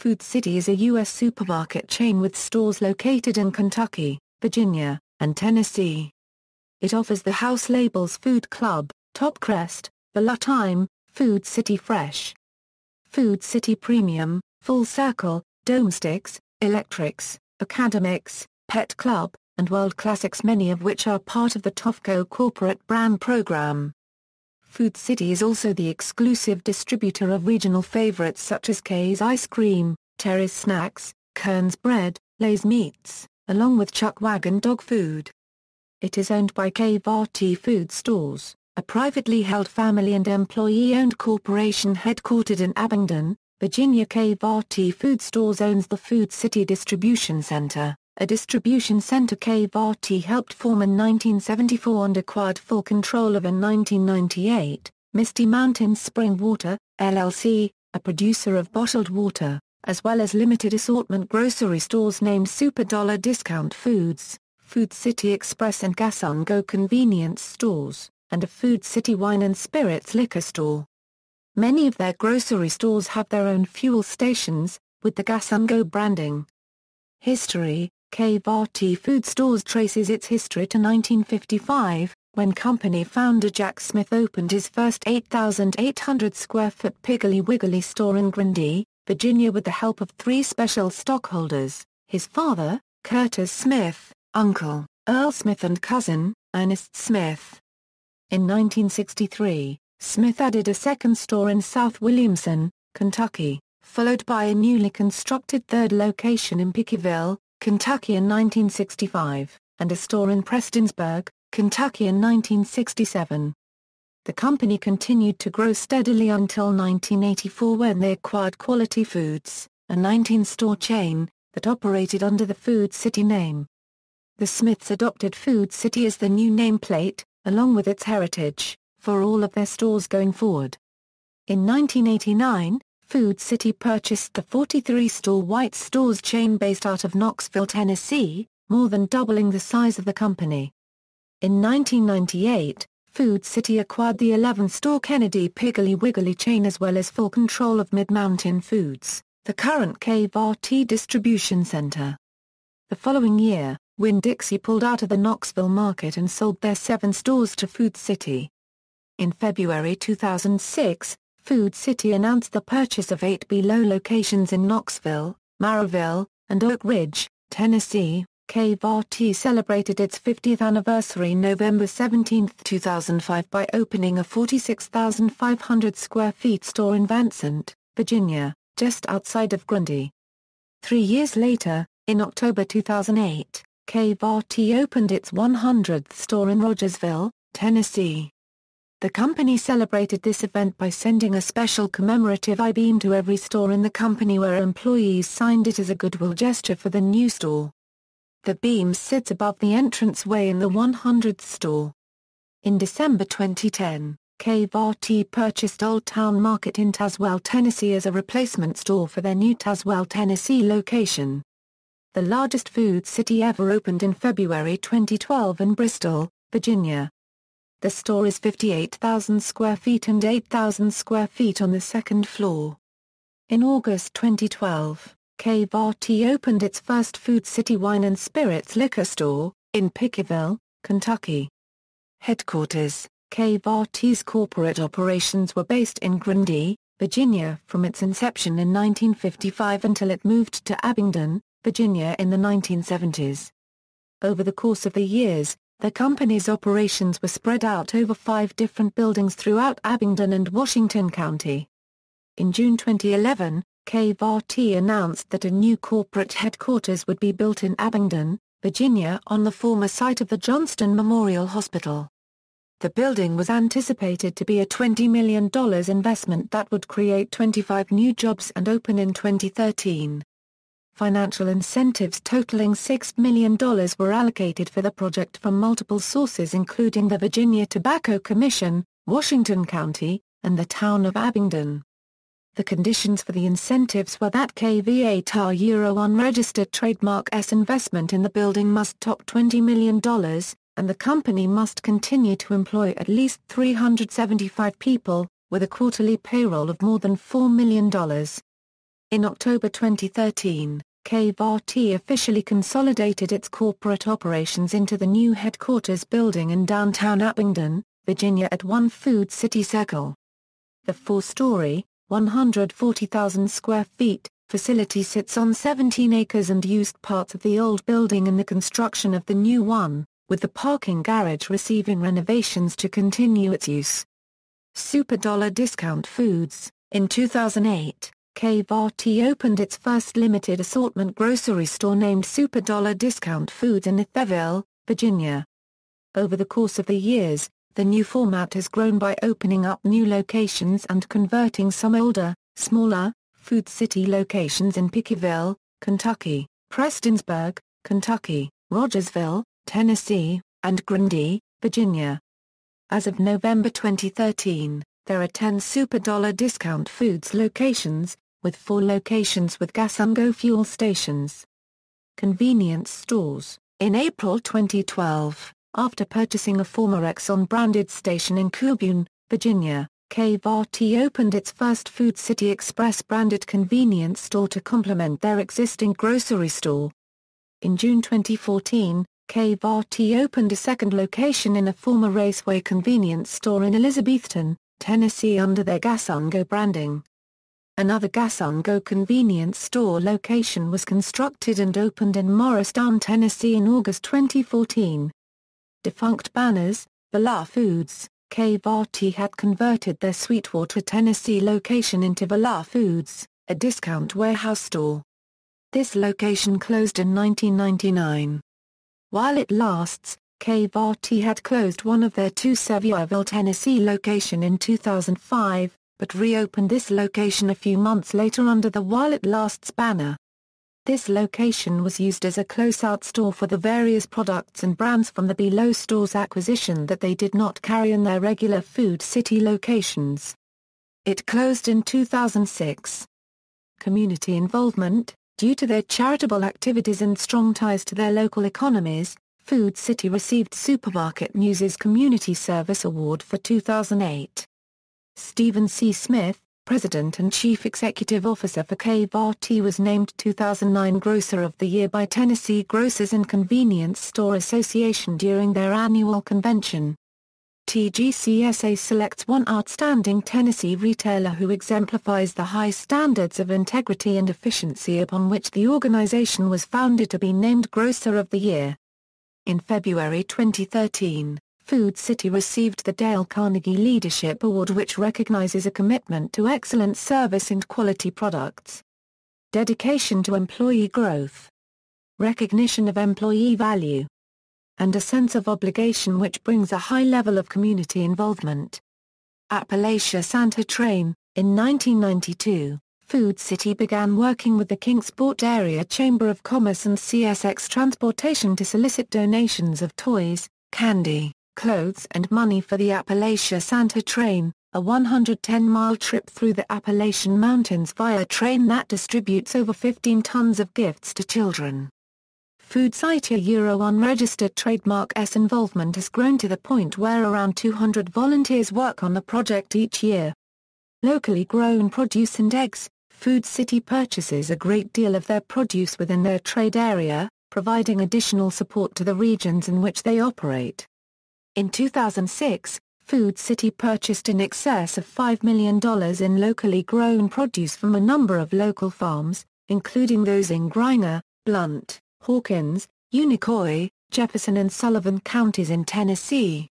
Food City is a U.S. supermarket chain with stores located in Kentucky, Virginia, and Tennessee. It offers the house labels Food Club, Top Crest, ValuTime, Food City Fresh, Food City Premium, Full Circle, Domestix, Electrix, Academix, Pet Club, and World Classics, many of which are part of the Topco corporate brand program. Food City is also the exclusive distributor of regional favorites such as Kay's Ice Cream, Terry's Snacks, Kerns Bread, Lay's Meats, along with Wagon Dog Food. It is owned by KVRT Food Stores, a privately held family and employee-owned corporation headquartered in Abingdon, Virginia. KVRT Food Stores owns the Food City Distribution Center, a distribution center KVRT helped form in 1974 and acquired full control of in 1998. Misty Mountain Spring Water, LLC, a producer of bottled water, as well as limited assortment grocery stores named Super Dollar Discount Foods, Food City Express and Gas & Go convenience stores, and a Food City Wine and Spirits liquor store. Many of their grocery stores have their own fuel stations, with the Gas & Go branding. History: KVRT Food Stores traces its history to 1955, when company founder Jack Smith opened his first 8,800 square foot Piggly Wiggly store in Grundy, Virginia with the help of 3 special stockholders, his father, Curtis Smith, uncle, Earl Smith, and cousin, Ernest Smith. In 1963, Smith added a second store in South Williamson, Kentucky, followed by a newly constructed third location in Pickersville, Kentucky in 1965, and a store in Prestonsburg, Kentucky in 1967. The company continued to grow steadily until 1984 when they acquired Quality Foods, a 19-store chain, that operated under the Food City name. The Smiths adopted Food City as the new nameplate, along with its heritage, for all of their stores going forward. In 1989, Food City purchased the 43-store White Stores chain based out of Knoxville, Tennessee, more than doubling the size of the company. In 1998, Food City acquired the 11-store Kennedy Piggly Wiggly chain as well as full control of Mid-Mountain Foods, the current KVRT distribution center. The following year, Winn-Dixie pulled out of the Knoxville market and sold their 7 stores to Food City. In February 2006, Food City announced the purchase of 8 below locations in Knoxville, Maryville, and Oak Ridge, Tennessee. KVRT celebrated its 50th anniversary November 17, 2005 by opening a 46,500 square feet store in Vincent, Virginia, just outside of Grundy. 3 years later, in October 2008, KVRT opened its 100th store in Rogersville, Tennessee. The company celebrated this event by sending a special commemorative I-beam to every store in the company where employees signed it as a goodwill gesture for the new store. The beam sits above the entranceway in the 100th store. In December 2010, KVRT purchased Old Town Market in Tazewell, Tennessee as a replacement store for their new Tazewell, Tennessee location. The largest Food City ever opened in February 2012 in Bristol, Virginia. The store is 58,000 square feet and 8,000 square feet on the second floor. In August 2012, KVRT opened its first Food City Wine and Spirits liquor store, in Pickersville, Kentucky. Headquarters: KVRT's corporate operations were based in Grundy, Virginia from its inception in 1955 until it moved to Abingdon, Virginia in the 1970s. Over the course of the years, the company's operations were spread out over 5 different buildings throughout Abingdon and Washington County. In June 2011, KVRT announced that a new corporate headquarters would be built in Abingdon, Virginia on the former site of the Johnston Memorial Hospital. The building was anticipated to be a $20 million investment that would create 25 new jobs and open in 2013. Financial incentives totaling $6 million were allocated for the project from multiple sources including the Virginia Tobacco Commission, Washington County, and the town of Abingdon. The conditions for the incentives were that KVRT Euro unregistered trademark S investment in the building must top $20 million, and the company must continue to employ at least 375 people, with a quarterly payroll of more than $4 million. In October 2013, KVRT officially consolidated its corporate operations into the new headquarters building in downtown Abingdon, Virginia at 1 Food City Circle. The 4-story, 140,000 square feet, facility sits on 17 acres and used parts of the old building in the construction of the new one, with the parking garage receiving renovations to continue its use. Super Dollar Discount Foods. In 2008, KVRT opened its first limited assortment grocery store named Super Dollar Discount Foods in Ithaca, Virginia. Over the course of the years, the new format has grown by opening up new locations and converting some older, smaller, Food City locations in Pickersville, Kentucky, Prestonsburg, Kentucky, Rogersville, Tennessee, and Grundy, Virginia. As of November 2013, there are 10 Super Dollar Discount Foods locations, with 4 locations with gas-and-go fuel stations. Convenience stores. In April 2012, after purchasing a former Exxon-branded station in Coburn, Virginia, KVRT opened its first Food City Express-branded convenience store to complement their existing grocery store. In June 2014, KVRT opened a second location in a former Raceway convenience store in Elizabethton, Tennessee under their Gas-and-Go branding. Another Gas-and-Go convenience store location was constructed and opened in Morristown, Tennessee in August 2014. Defunct banners. Vala Foods. KVRT had converted their Sweetwater, Tennessee location into Vala Foods, a discount warehouse store. This location closed in 1999. While it lasts, KVRT had closed one of their 2 Sevierville, Tennessee location in 2005, but reopened this location a few months later under the While It Lasts banner. This location was used as a closeout store for the various products and brands from the Below Stores acquisition that they did not carry in their regular Food City locations. It closed in 2006. Community involvement. Due to their charitable activities and strong ties to their local economies, Food City received Supermarket News' Community Service Award for 2008. Stephen C. Smith, President and Chief Executive Officer for KVRT, was named 2009 Grocer of the Year by Tennessee Grocers and Convenience Store Association during their annual convention. TGCSA selects one outstanding Tennessee retailer who exemplifies the high standards of integrity and efficiency upon which the organization was founded to be named Grocer of the Year. In February 2013, Food City received the Dale Carnegie Leadership Award, which recognizes a commitment to excellent service and quality products. Dedication to employee growth. Recognition of employee value. And a sense of obligation which brings a high level of community involvement. Appalachia Santa Train. In 1992, Food City began working with the Kingsport Area Chamber of Commerce and CSX Transportation to solicit donations of toys, candy, clothes and money for the Appalachia Santa Train, a 110-mile trip through the Appalachian Mountains via a train that distributes over 15 tons of gifts to children. Food City unregistered trademark S involvement has grown to the point where around 200 volunteers work on the project each year. Locally grown produce and eggs. Food City purchases a great deal of their produce within their trade area, providing additional support to the regions in which they operate. In 2006, Food City purchased in excess of $5 million in locally grown produce from a number of local farms, including those in Griner, Blount, Hawkins, Unicoi, Jefferson and Sullivan counties in Tennessee,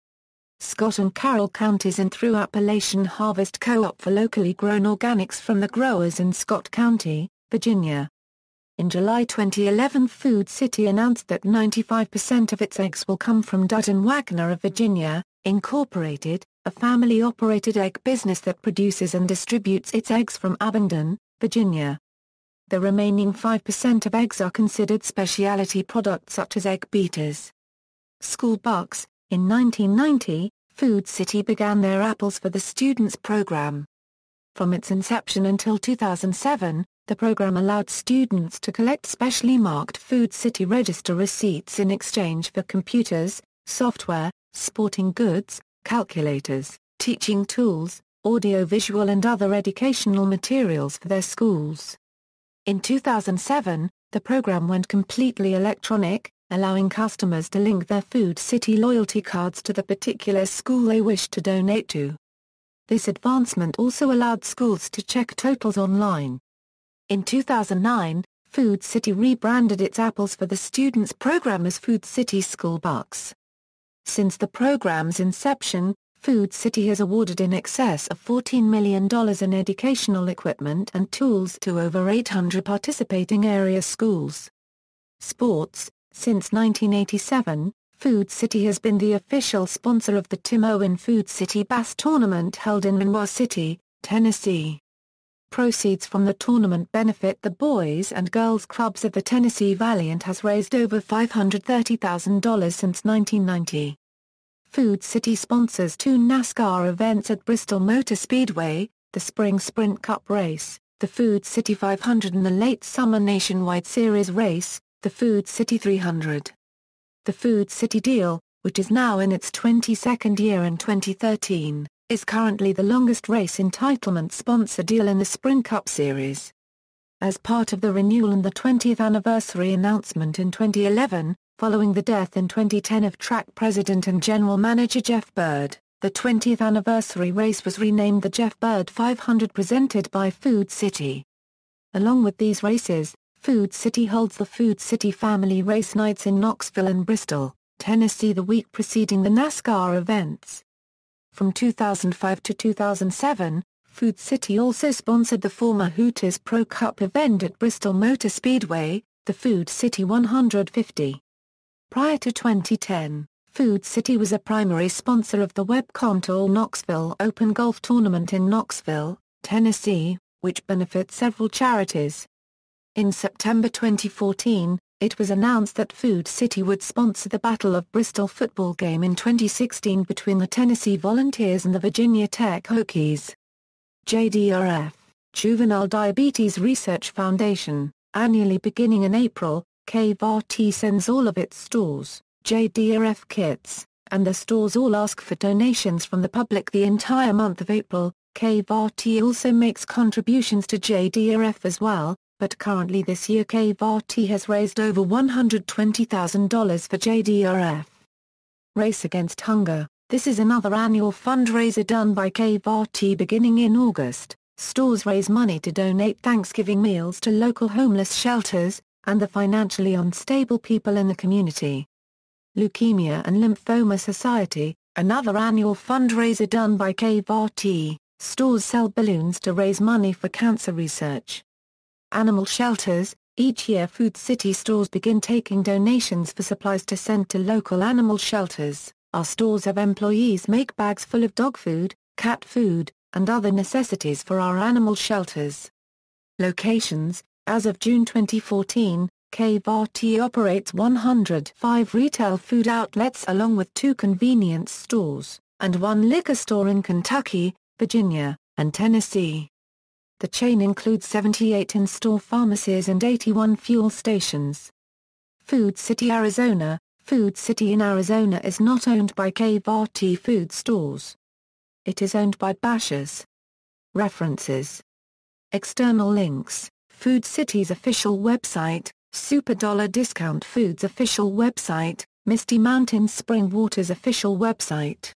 Scott and Carroll counties, and through Appalachian Harvest Co-op for locally grown organics from the growers in Scott County, Virginia. In July 2011, Food City announced that 95% of its eggs will come from Dutton Wagner of Virginia, Incorporated, a family-operated egg business that produces and distributes its eggs from Abingdon, Virginia. The remaining 5% of eggs are considered specialty products such as egg beaters. School bucks. In 1990, Food City began their Apples for the Students program. From its inception until 2007, the program allowed students to collect specially marked Food City Register receipts in exchange for computers, software, sporting goods, calculators, teaching tools, audio-visual and other educational materials for their schools. In 2007, the program went completely electronic, allowing customers to link their Food City loyalty cards to the particular school they wished to donate to. This advancement also allowed schools to check totals online. In 2009, Food City rebranded its apples for the students program as Food City School Bucks. Since the program's inception, Food City has awarded in excess of $14 million in educational equipment and tools to over 800 participating area schools. Sports. Since 1987, Food City has been the official sponsor of the Tim Owen Food City Bass Tournament held in Renoir City, Tennessee. Proceeds from the tournament benefit the boys and girls clubs of the Tennessee Valley and has raised over $530,000 since 1990. Food City sponsors 2 NASCAR events at Bristol Motor Speedway, the Spring Sprint Cup Race, the Food City 500 and the Late Summer Nationwide Series Race, the Food City 300. The Food City deal, which is now in its 22nd year in 2013, is currently the longest race entitlement sponsor deal in the Sprint Cup Series. As part of the renewal and the 20th anniversary announcement in 2011, following the death in 2010 of track president and general manager Jeff Bird, the 20th anniversary race was renamed the Jeff Bird 500 presented by Food City. Along with these races, Food City holds the Food City Family Race Nights in Knoxville and Bristol, Tennessee the week preceding the NASCAR events. From 2005 to 2007, Food City also sponsored the former Hooters Pro Cup event at Bristol Motor Speedway, the Food City 150. Prior to 2010, Food City was a primary sponsor of the WebContour Knoxville Open Golf Tournament in Knoxville, Tennessee, which benefits several charities. In September 2014, it was announced that Food City would sponsor the Battle of Bristol football game in 2016 between the Tennessee Volunteers and the Virginia Tech Hokies. JDRF, Juvenile Diabetes Research Foundation, annually beginning in April, KVRT sends all of its stores, JDRF kits, and the stores all ask for donations from the public the entire month of April. KVRT also makes contributions to JDRF as well, but currently this year KVRT has raised over $120,000 for JDRF. Race Against Hunger. This is another annual fundraiser done by KVRT beginning in August. Stores raise money to donate Thanksgiving meals to local homeless shelters, and the financially unstable people in the community. Leukemia and Lymphoma Society, another annual fundraiser done by KVRT. Stores sell balloons to raise money for cancer research. Animal shelters. Each year Food City stores begin taking donations for supplies to send to local animal shelters. Our stores have employees make bags full of dog food, cat food, and other necessities for our animal shelters. Locations. As of June 2014, KVRT operates 105 retail food outlets along with 2 convenience stores, and 1 liquor store in Kentucky, Virginia, and Tennessee. The chain includes 78 in-store pharmacies and 81 fuel stations. Food City Arizona. Food City in Arizona is not owned by KVRT food stores. It is owned by Bashas'. References. External links. Food City's official website, Super Dollar Discount Foods official website, Misty Mountain Spring Water's official website.